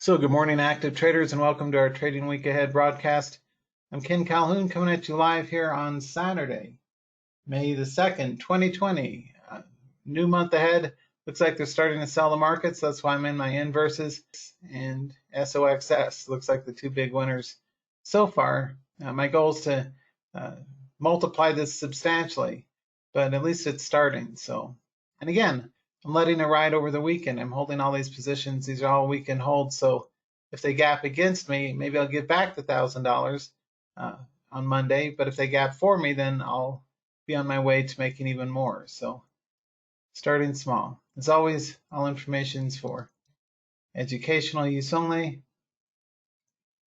So good morning, active traders, and welcome to our Trading Week Ahead broadcast. I'm Ken Calhoun coming at you live here on Saturday, May the 2nd, 2020. New month ahead. Looks like they're starting to sell the markets. That's why I'm in my inverses. And SOXS looks like the two big winners so far. My goal is to multiply this substantially, but at least it's starting. So, and again, I'm letting it ride over the weekend. I'm holding all these positions. These are all weekend holds. So if they gap against me, maybe I'll give back the $1,000 on Monday. But if they gap for me, then I'll be on my way to making even more. So starting small. As always, all information is for educational use only. You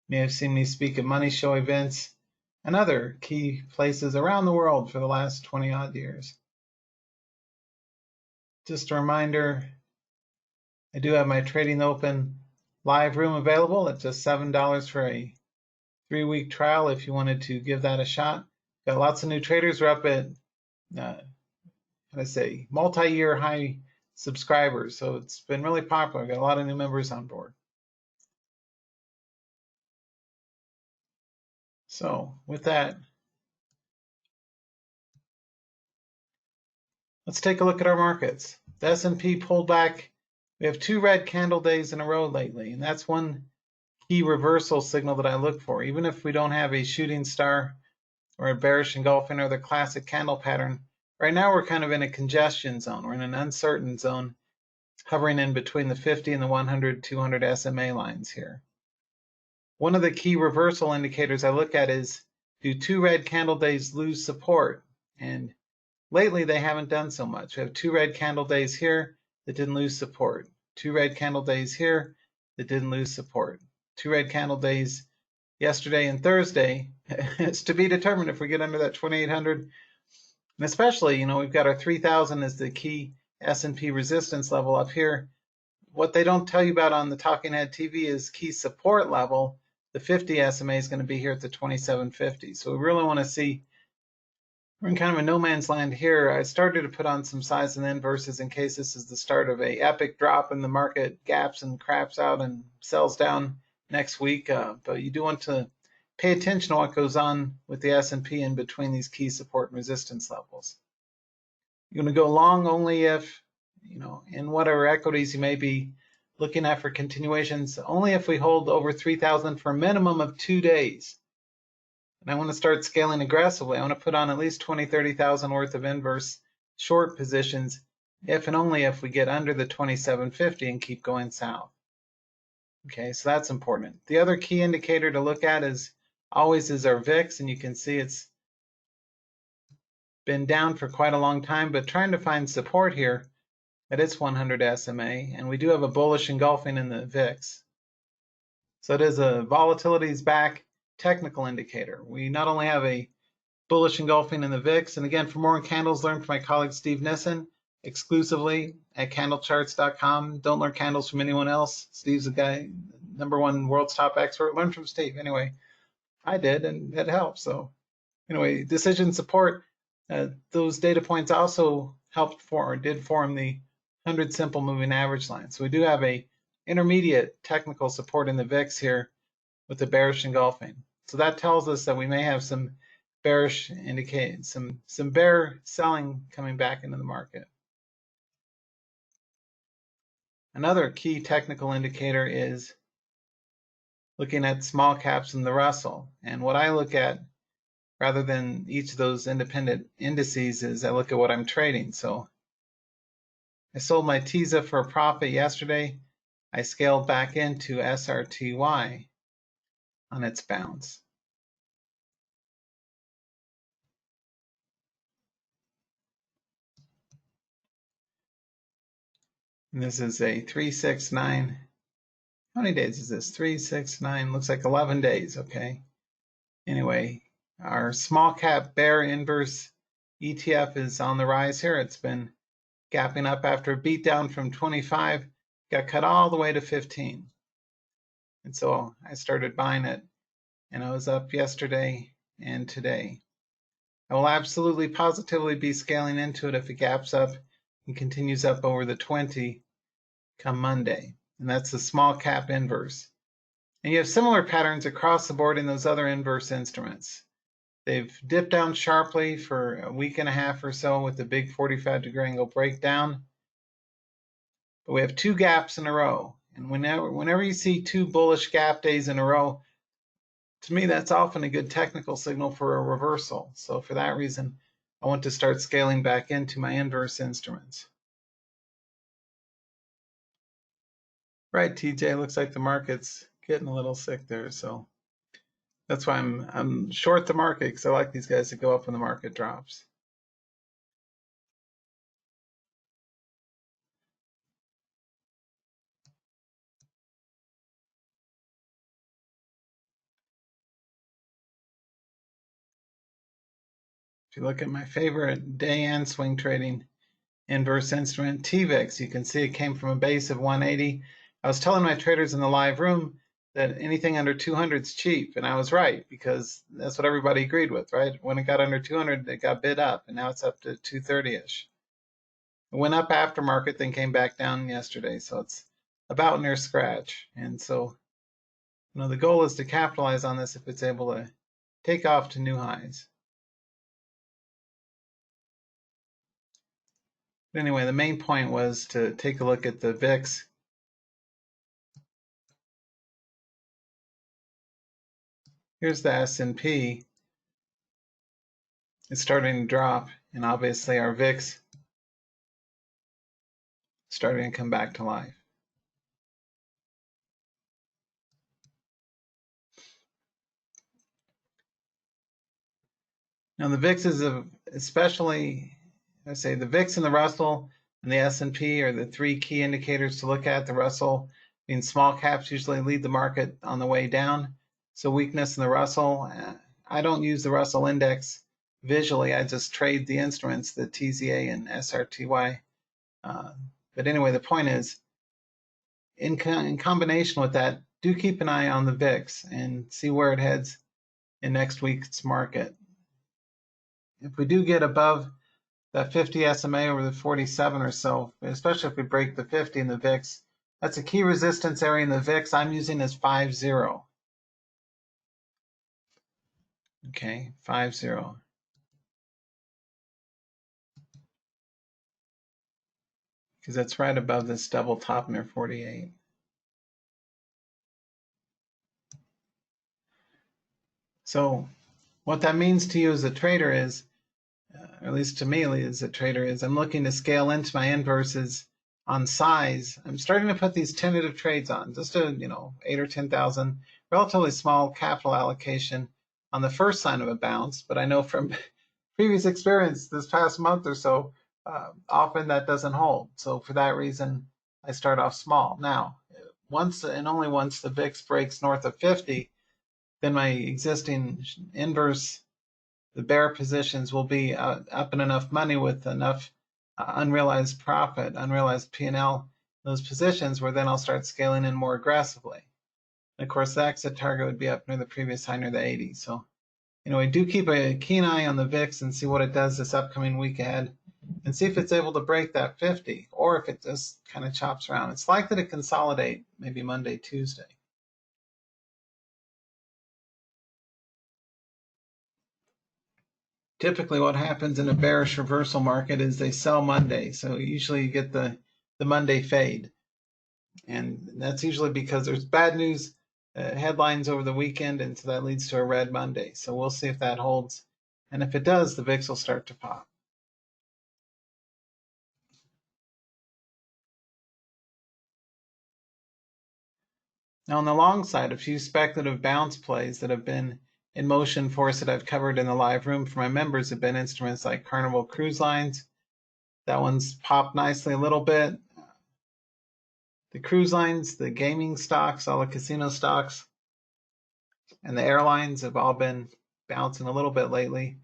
may have seen me speak at money show events and other key places around the world for the last 20 odd years. Just a reminder, I do have my Trading Open live room available at just $7 for a 3-week trial if you wanted to give that a shot. Got lots of new traders. We're up at, multi-year high subscribers. So it's been really popular. Got a lot of new members on board. So with that, let's take a look at our markets. The S&P pulled back. We have 2 red candle days in a row lately, and that's one key reversal signal that I look for. Even if we don't have a shooting star or a bearish engulfing or the classic candle pattern, right now we're kind of in a congestion zone. We're in an uncertain zone, hovering in between the 50 and the 100, 200 SMA lines here. One of the key reversal indicators I look at is, do 2 red candle days lose support? And lately they haven't done so much. We have 2 red candle days here that didn't lose support. 2 red candle days here that didn't lose support. 2 red candle days yesterday and Thursday. It's to be determined if we get under that 2800. And especially, we've got our 3000 as the key S&P resistance level up here. What they don't tell you about on the Talking Head TV is key support level. The 50 SMA is going to be here at the 2750. So we really want to see, we're in kind of a no man's land here. I started to put on some size and inverses in case this is the start of a epic drop in the market, gaps and craps out and sells down next week. But you do want to pay attention to what goes on with the S&P in between these key support and resistance levels. You're going to go long only if, in whatever equities you may be looking at for continuations, only if we hold over 3,000 for a minimum of 2 days. And I want to start scaling aggressively. I want to put on at least 20, 30,000 worth of inverse short positions if and only if we get under the 2750 and keep going south. Okay, so that's important. The other key indicator to look at is always our VIX, and you can see it's been down for quite a long time, but trying to find support here at its 100 SMA, and we do have a bullish engulfing in the VIX. So it is a volatility's back technical indicator. We not only have a bullish engulfing in the VIX, and again, for more on candles, learn from my colleague Steve Nissen exclusively at candlecharts.com. Don't learn candles from anyone else. Steve's the guy, #1 world's top expert. Learn from Steve. Anyway, I did, and it helped. So anyway, decision support, those data points also helped did form the 100 simple moving average line. So we do have a intermediate technical support in the VIX here with the bearish engulfing. So that tells us that we may have some bearish some bear selling coming back into the market. Another key technical indicator is looking at small caps in the Russell. And what I look at, rather than each of those independent indices, is I look at what I'm trading. So I sold my TISA for a profit yesterday. I scaled back into SRTY on its bounce. And this is a 369. How many days is this? 369, looks like 11 days, okay. Anyway, our small cap bear inverse ETF is on the rise here. It's been gapping up after a beat down from 25, got cut all the way to 15. And so I started buying it, and I was up yesterday and today. I will absolutely positively be scaling into it if it gaps up and continues up over the 20 come Monday. and that's the small cap inverse. And you have similar patterns across the board in those other inverse instruments. They've dipped down sharply for a week and a half or so with the big 45-degree angle breakdown. But we have two gaps in a row. And whenever you see two bullish gap days in a row, to me, that's often a good technical signal for a reversal. So for that reason, I want to start scaling back into my inverse instruments. Right, TJ, looks like the market's getting a little sick there. So that's why I'm short the market, because I like these guys to go up when the market drops. If you look at my favorite day and swing trading inverse instrument, TVIX, you can see it came from a base of 180. I was telling my traders in the live room that anything under 200 is cheap, and I was right, because that's what everybody agreed with, right? When it got under 200, it got bid up, and now it's up to 230-ish. It went up after market, then came back down yesterday, so it's about near scratch. And so, the goal is to capitalize on this if it's able to take off to new highs. But anyway, the main point was to take a look at the VIX. Here's the S&P. It's starting to drop, and obviously our VIX starting to come back to life. Now the VIX is especially, I say the VIX and the Russell and the S&P are the three key indicators to look at. The Russell being small caps usually lead the market on the way down. So weakness in the Russell, I don't use the Russell index visually. I just trade the instruments, the TZA and SRTY. But anyway, the point is, in combination with that, do keep an eye on the VIX and see where it heads in next week's market. If we do get above that 50 SMA over the 47 or so, especially if we break the 50 in the VIX, that's a key resistance area in the VIX I'm using as 5-0. Okay, 5-0. Because that's right above this double top near 48. So what that means to you as a trader is, or at least to me as a trader, is I'm looking to scale into my inverses on size. I'm starting to put these tentative trades on, just a 8 or 10,000, relatively small capital allocation on the first sign of a bounce. But I know from previous experience this past month or so, often that doesn't hold. So for that reason, I start off small. Now, once and only once the VIX breaks north of 50, then my existing inverse, the bear positions will be up in enough money with enough unrealized profit, unrealized P&L, those positions where then I'll start scaling in more aggressively. And of course, the exit target would be up near the previous high near the 80. So, I do keep a keen eye on the VIX and see what it does this upcoming week ahead and see if it's able to break that 50 or if it just kind of chops around. It's likely to consolidate maybe Monday, Tuesday. Typically what happens in a bearish reversal market is they sell Monday. So usually you get the Monday fade. And that's usually because there's bad news headlines over the weekend, and so that leads to a red Monday. So we'll see if that holds. And if it does, the VIX will start to pop. Now on the long side, a few speculative bounce plays that have been in motion for us that I've covered in the live room for my members have been instruments like Carnival Cruise Lines. That one's popped nicely a little bit. The cruise lines, the gaming stocks, all the casino stocks, and the airlines have all been bouncing a little bit lately.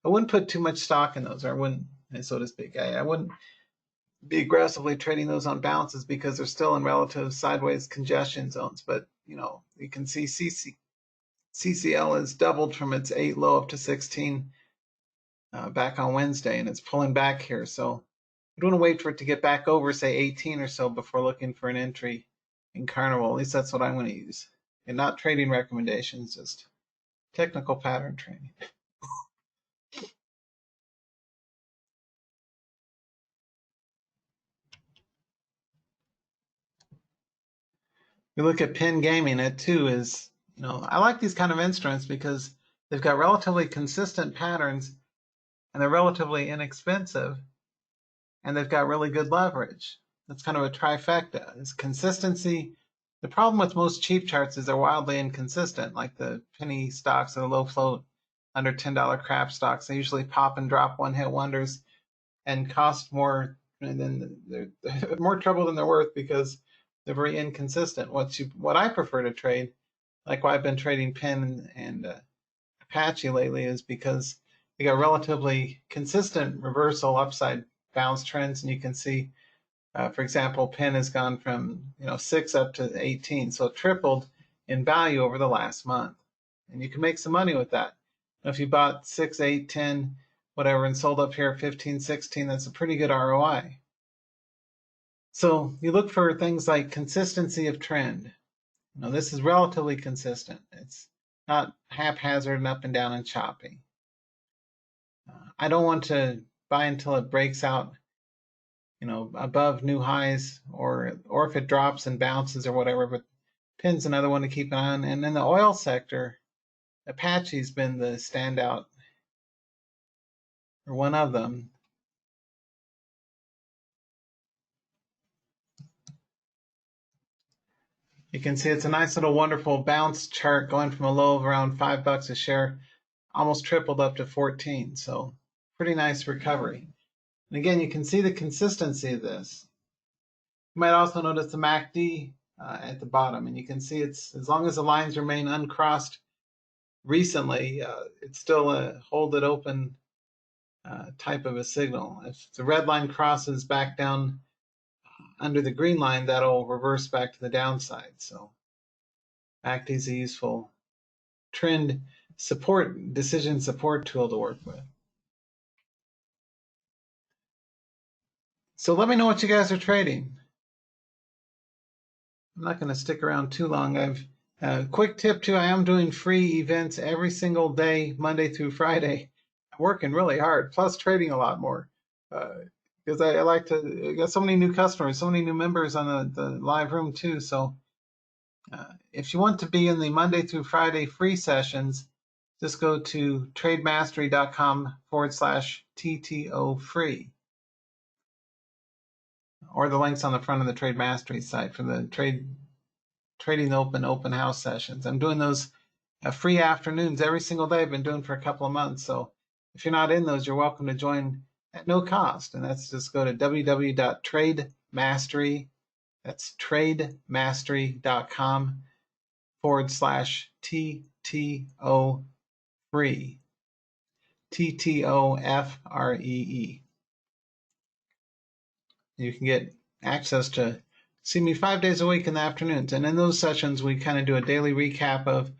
I wouldn't put too much stock in those, or I wouldn't, so to speak. I wouldn't be aggressively trading those on bounces because they're still in relative sideways congestion zones. But, you can see CCL has doubled from its 8 low up to 16 back on Wednesday, and it's pulling back here. So I don't want to wait for it to get back over, say, 18 or so before looking for an entry in Carnival. At least that's what I'm going to use. And not trading recommendations, just technical pattern training. We look at Penn Gaming. It too is, I like these kind of instruments because they've got relatively consistent patterns and they're relatively inexpensive and they've got really good leverage. That's kind of a trifecta. It's consistency. The problem with most cheap charts is they're wildly inconsistent, like the penny stocks or the low float under $10 crap stocks. They usually pop and drop one-hit wonders and cost more, and then they're more trouble than they're worth because they're very inconsistent. What I prefer to trade, like why I've been trading Penn and Apache lately, is because they got relatively consistent reversal upside bounce trends, and you can see, for example, Penn has gone from 6 up to 18, so it tripled in value over the last month, and you can make some money with that. If you bought 6, 8, 10, whatever, and sold up here at 15, 16, that's a pretty good ROI. So you look for things like consistency of trend. This is relatively consistent. It's not haphazard and up and down and choppy. I don't want to buy until it breaks out, above new highs, or if it drops and bounces or whatever. But Penn's another one to keep an eye on. And in the oil sector, Apache's been the standout, or one of them. You can see it's a nice little wonderful bounce chart going from a low of around $5 a share, almost tripled up to 14. So pretty nice recovery. And again, you can see the consistency of this. You might also notice the MACD at the bottom, and you can see it's, as long as the lines remain uncrossed recently, it's still a hold it open type of a signal. If the red line crosses back down under the green line, that'll reverse back to the downside. So MACD is a useful trend support, decision support tool to work with. So let me know what you guys are trading. I'm not going to stick around too long. I've quick tip too, I am doing free events every single day, Monday through Friday. I'm working really hard, plus trading a lot more. Because I like to, I got so many new customers, so many new members on the live room too. So if you want to be in the Monday through Friday free sessions, just go to trademastery.com/TTO free. Or the links on the front of the Trade Mastery site for the Trading open house sessions. I'm doing those free afternoons every single day. I've been doing for a couple of months. So if you're not in those, you're welcome to join at no cost. And that's just go to www.trademastery. That's trademastery.com/TTO free. TTOFREE. You can get access to see me 5 days a week in the afternoons. And in those sessions, we kind of do a daily recap of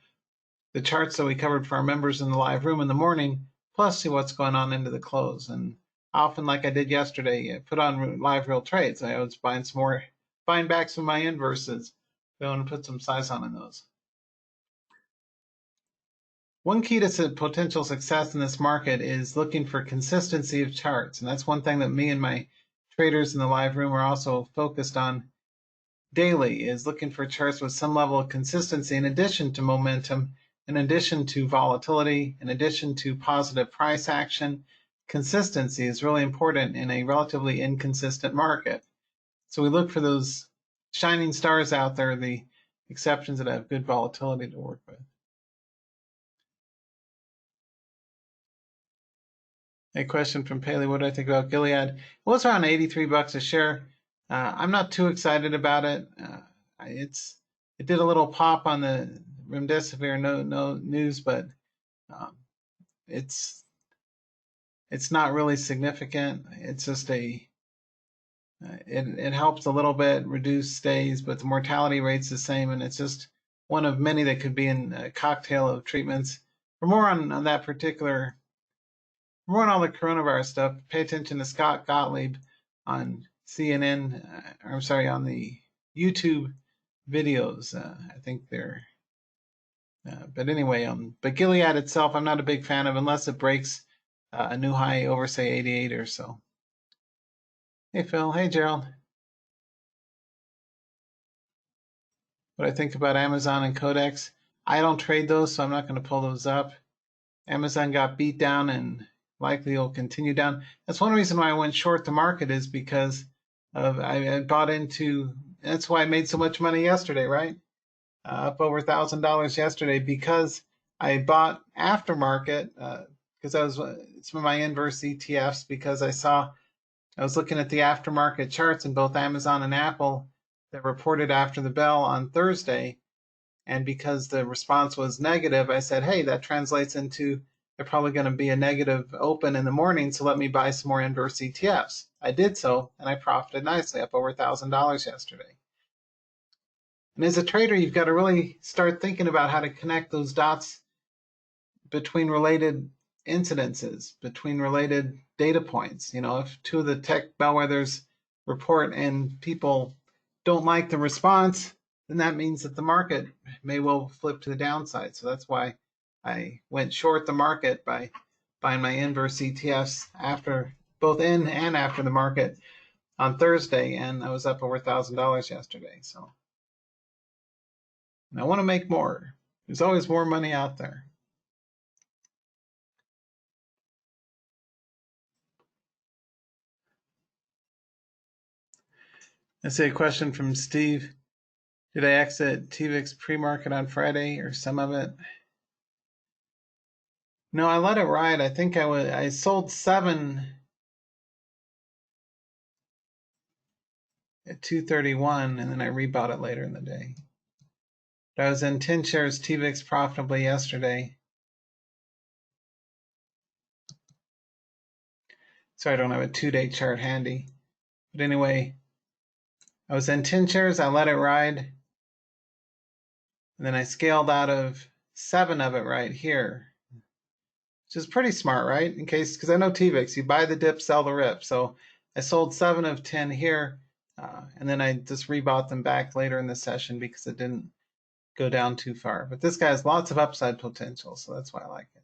the charts that we covered for our members in the live room in the morning, plus see what's going on into the close. And often, like I did yesterday, I put on live real trades. I was buying back some of my inverses. I want to put some size on in those. One key to potential success in this market is looking for consistency of charts. And that's one thing that me and my traders in the live room are also focused on daily, is looking for charts with some level of consistency in addition to momentum, in addition to volatility, in addition to positive price action. Consistency is really important in a relatively inconsistent market. So we look for those shining stars out there, the exceptions that have good volatility to work with. A question from Paley, what do I think about Gilead? Well, it's around $83 a share. I'm not too excited about it. It did a little pop on the remdesivir no news, but it's not really significant. It's just it helps a little bit reduce stays, but the mortality rate's the same, and it's just one of many that could be in a cocktail of treatments. For more on that particular, more on all the coronavirus stuff, pay attention to Scott Gottlieb on CNN, on the YouTube videos. I think they're, but anyway, but Gilead itself, I'm not a big fan of unless it breaks a new high over, say, 88 or so. Hey, Phil. Hey, Gerald. What I think about Amazon and Codex. I don't trade those, so I'm not going to pull those up. Amazon got beat down and likely will continue down. That's one reason why I went short the market, is because of I bought into. That's why I made so much money yesterday, right? Up over $1,000 yesterday, because I bought aftermarket, because it's my inverse ETFs, because I was looking at the aftermarket charts in both Amazon and Apple that reported after the bell on Thursday. And because the response was negative, I said, hey, that translates into they're probably going to be a negative open in the morning, so let me buy some more inverse ETFs. I did so, and I profited nicely, up over $1,000 yesterday. And as a trader, you've got to really start thinking about how to connect those dots between related incidences, between related data points. You know, if two of the tech bellwethers report and people don't like the response, then that means that the market may well flip to the downside. So that's why I went short the market by buying my inverse ETFs after, both in and after the market on Thursday, and I was up over $1,000 yesterday. So, and I want to make more. There's always more money out there. I see a question from Steve. Did I exit TVIX pre-market on Friday, or some of it? No, I let it ride. I think I sold 7 at 231, and then I rebought it later in the day. But I was in 10 shares TVIX profitably yesterday. Sorry, I don't have a 2-day chart handy. But anyway, I was in 10 shares, I let it ride. And then I scaled out of 7 of it right here, which is pretty smart, right? In case, because I know TVIX, you buy the dip, sell the rip. So I sold 7 of 10 here, and then I just rebought them back later in the session because it didn't go down too far. But this guy has lots of upside potential, so that's why I like it.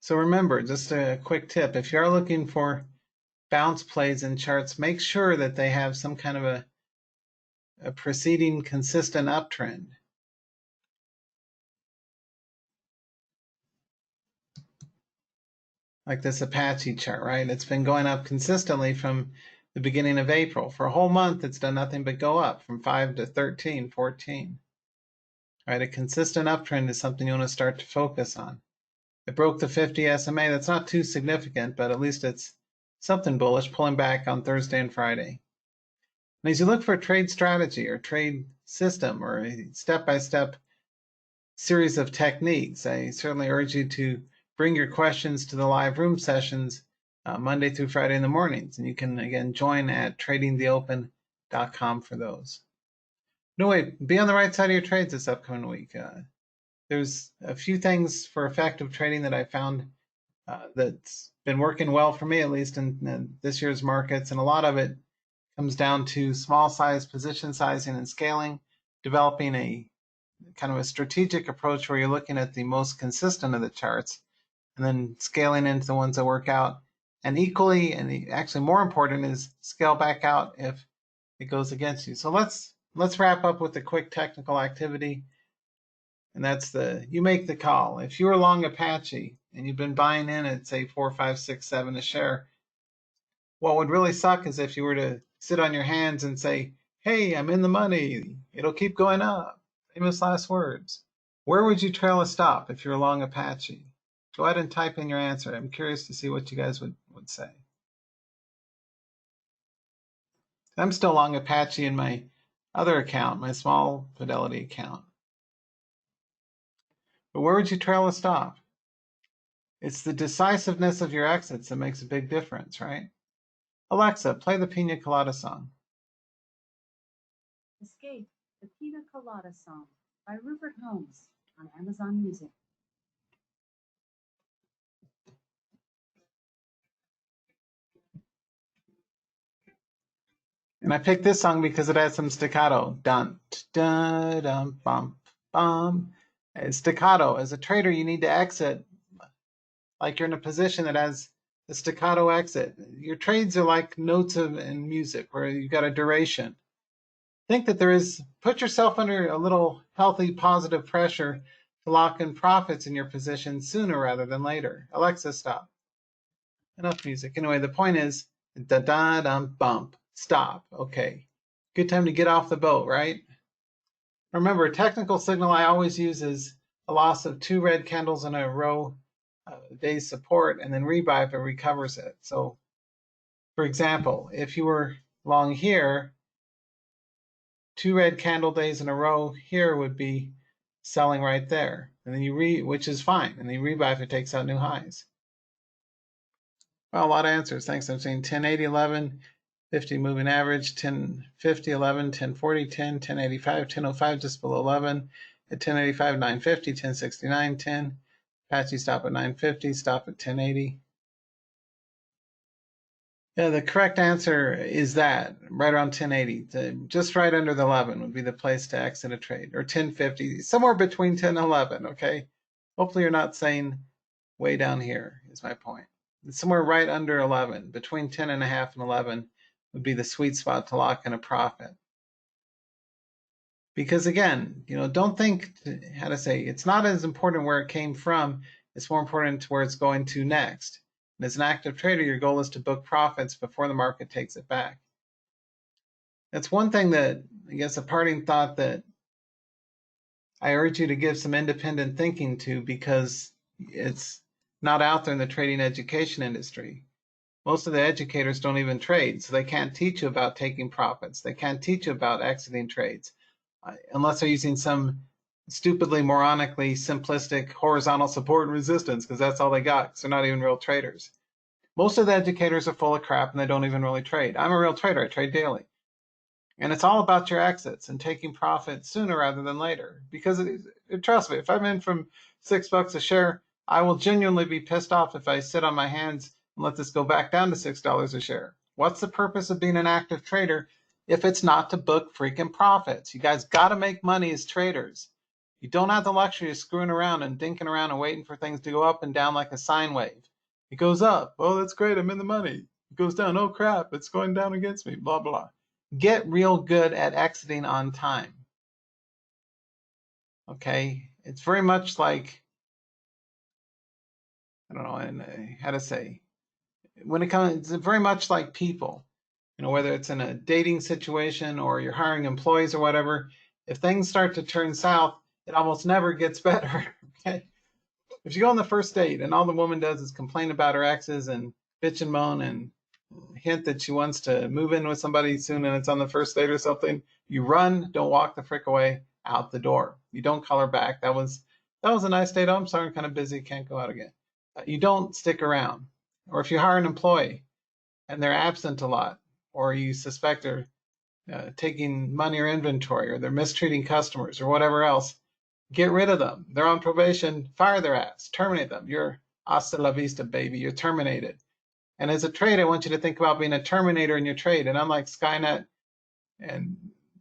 So remember, just a quick tip, if you're looking for bounce plays in charts, make sure that they have some kind of a preceding consistent uptrend. Like this Apache chart, right? It's been going up consistently from the beginning of April. For a whole month, it's done nothing but go up from 5 to 13, 14. Right? A consistent uptrend is something you want to start to focus on. It broke the 50 SMA. That's not too significant, but at least it's something bullish, pulling back on Thursday and Friday. And as you look for a trade strategy or trade system or a step-by-step series of techniques, I certainly urge you to bring your questions to the live room sessions Monday through Friday in the mornings. And you can, again, join at tradingtheopen.com for those. No, wait, be on the right side of your trades this upcoming week. There's a few things for effective trading that I found that's been working well for me, at least in this year's markets. And a lot of it comes down to small size position sizing and scaling, developing a kind of a strategic approach where you're looking at the most consistent of the charts and then scaling into the ones that work out. And equally, and actually more important, is scale back out if it goes against you. So let's wrap up with a quick technical activity. And that's you make the call. If you're long Apache and you've been buying in at, say, 4, 5, 6, 7 a share, what would really suck is if you were to sit on your hands and say, hey, I'm in the money, it'll keep going up. Famous last words. Where would you trail a stop if you're long Apache? Go ahead and type in your answer. I'm curious to see what you guys would say. I'm still long Apache in my other account, my small Fidelity account. But where would you trail a stop? It's the decisiveness of your exits that makes a big difference, right? Alexa, play the Pina Colada song. Escape, the Pina Colada Song by Rupert Holmes on Amazon Music. And I picked this song because it has some staccato. Dun, dun, dun, bum, bum. It's staccato. As a trader, you need to exit like you're in a position that has a staccato exit. Your trades are like notes in music where you've got a duration. Think that put yourself under a little healthy, positive pressure to lock in profits in your position sooner rather than later. Alexa, stop. Enough music. Anyway, the point is, da-da-dum, bump, stop. Okay. Good time to get off the boat, right? Remember, a technical signal I always use is a loss of 2 red candles in a row, day's support, and then rebuy if it recovers it. So, for example, if you were long here, 2 red candle days in a row here would be selling right there. And then which is fine. And then you rebuy if it takes out new highs. Well, a lot of answers. Thanks. I'm saying 1080, 11, 50 moving average, 1050, 11, 1040, 10, 1085, 1005 just below 11, at 1085, 950, 1069, 10. Patchy stop at 950, stop at 1080. Yeah, the correct answer is that, right around 1080. Just right under the 11 would be the place to exit a trade, or 1050, somewhere between 10 and 11, okay? Hopefully you're not saying way down here, is my point. Somewhere right under 11, between 10 and a half and 11 would be the sweet spot to lock in a profit. Because again, don't think, it's not as important where it came from, it's more important to where it's going to next. And as an active trader, your goal is to book profits before the market takes it back. That's one thing that, I guess, a parting thought that I urge you to give some independent thinking to, because it's not out there in the trading education industry. Most of the educators don't even trade, so they can't teach you about taking profits. They can't teach you about exiting trades, unless they're using some stupidly, moronically simplistic horizontal support and resistance, because that's all they got, because they're not even real traders. Most of the educators are full of crap and they don't even really trade. I'm a real trader, I trade daily. And it's all about your exits and taking profit sooner rather than later. Because trust me, if I'm in from $6 a share, I will genuinely be pissed off if I sit on my hands and let this go back down to $6 a share. What's the purpose of being an active trader if it's not to book freaking profits? You guys got to make money as traders. You don't have the luxury of screwing around and dinking around and waiting for things to go up and down like a sine wave. It goes up, oh, that's great, I'm in the money. It goes down, oh crap, it's going down against me, blah, blah. Get real good at exiting on time. Okay, it's very much like, I don't know how to say, when it comes, it's very much like people, whether it's in a dating situation or you're hiring employees or whatever, if things start to turn south, it almost never gets better. Okay, if you go on the first date and all the woman does is complain about her exes and bitch and moan and hint that she wants to move in with somebody soon and it's on the first date or something, you run, don't walk the frick away, out the door. You don't call her back. That was a nice date. Oh, I'm sorry, I'm kind of busy, can't go out again. You don't stick around. Or if you hire an employee and they're absent a lot, or you suspect they're taking money or inventory, or they're mistreating customers or whatever else, get rid of them. They're on probation, fire their ass, terminate them. You're hasta la vista, baby. You're terminated. And as a trader, I want you to think about being a terminator in your trade. And unlike Skynet and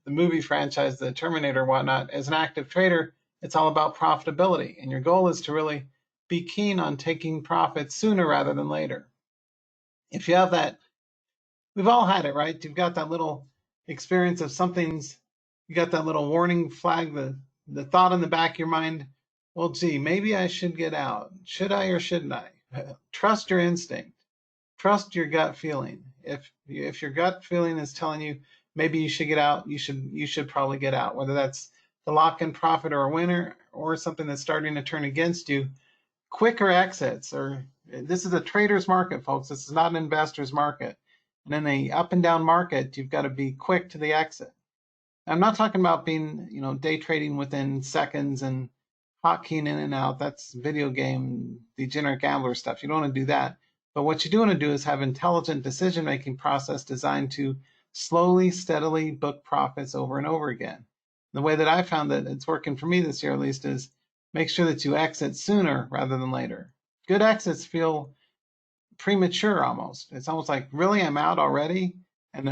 the movie franchise, the Terminator and whatnot, as an active trader, it's all about profitability. And your goal is to really be keen on taking profits sooner rather than later. If you have that, we've all had it, right? You've got that little experience of you got that little warning flag, the thought in the back of your mind, well, gee, maybe I should get out. Should I or shouldn't I? Trust your instinct. Trust your gut feeling. If your gut feeling is telling you maybe you should get out, you should probably get out. Whether that's the lock-in profit or a winner, or something that's starting to turn against you, quicker exits. Or this is a trader's market, folks. This is not an investor's market. And in a up and down market, you've got to be quick to the exit. I'm not talking about being, day trading within seconds and hotkeying in and out. That's video game degenerate gambler stuff. You don't want to do that. But what you do want to do is have intelligent decision-making process designed to slowly, steadily book profits over and over again. The way that I found that it's working for me this year, at least, is make sure that you exit sooner rather than later. Good exits feel premature almost. It's almost like, really, I'm out already? And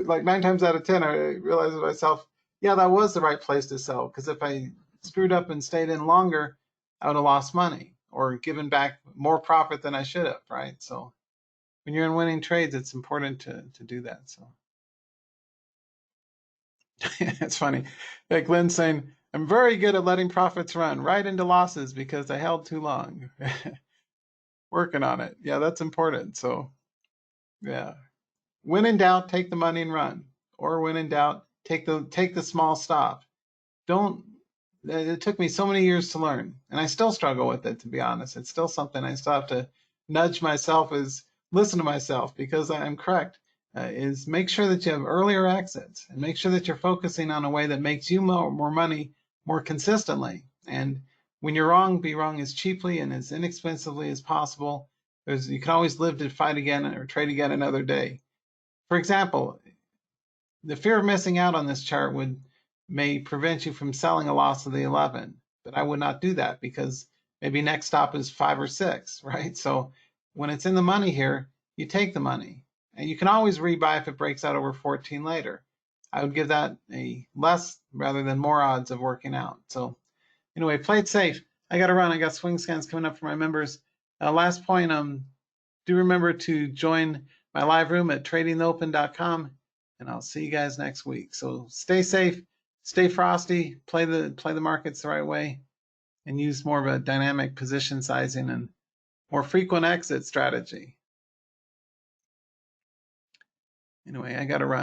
like 9 times out of 10, I realized to myself, yeah, that was the right place to sell. Because if I screwed up and stayed in longer, I would have lost money or given back more profit than I should have, right? So when you're in winning trades, it's important to do that. So it's funny. Like Lynn's saying, I'm very good at letting profits run right into losses because I held too long. Working on it. Yeah, that's important. So yeah. When in doubt, take the money and run. Or when in doubt, take the small stop. Don't It took me so many years to learn, and I still struggle with it, to be honest. It's still something I still have to nudge myself, is listen to myself, because I'm correct. Is make sure that you have earlier exits and make sure that you're focusing on a way that makes you more money more consistently. And when you're wrong, be wrong as cheaply and as inexpensively as possible. You can always live to fight again or trade again another day. For example, the fear of missing out on this chart may prevent you from selling a loss of the 11, but I would not do that because maybe next stop is 5 or 6, right? So when it's in the money here, you take the money, and you can always rebuy if it breaks out over 14 later. I would give that a less rather than more odds of working out. So anyway, play it safe. I got to run. I got swing scans coming up for my members. Last point, do remember to join my live room at tradingtheopen.com, and I'll see you guys next week. So stay safe, stay frosty, play the markets the right way, and use more of a dynamic position sizing and more frequent exit strategy. Anyway, I got to run.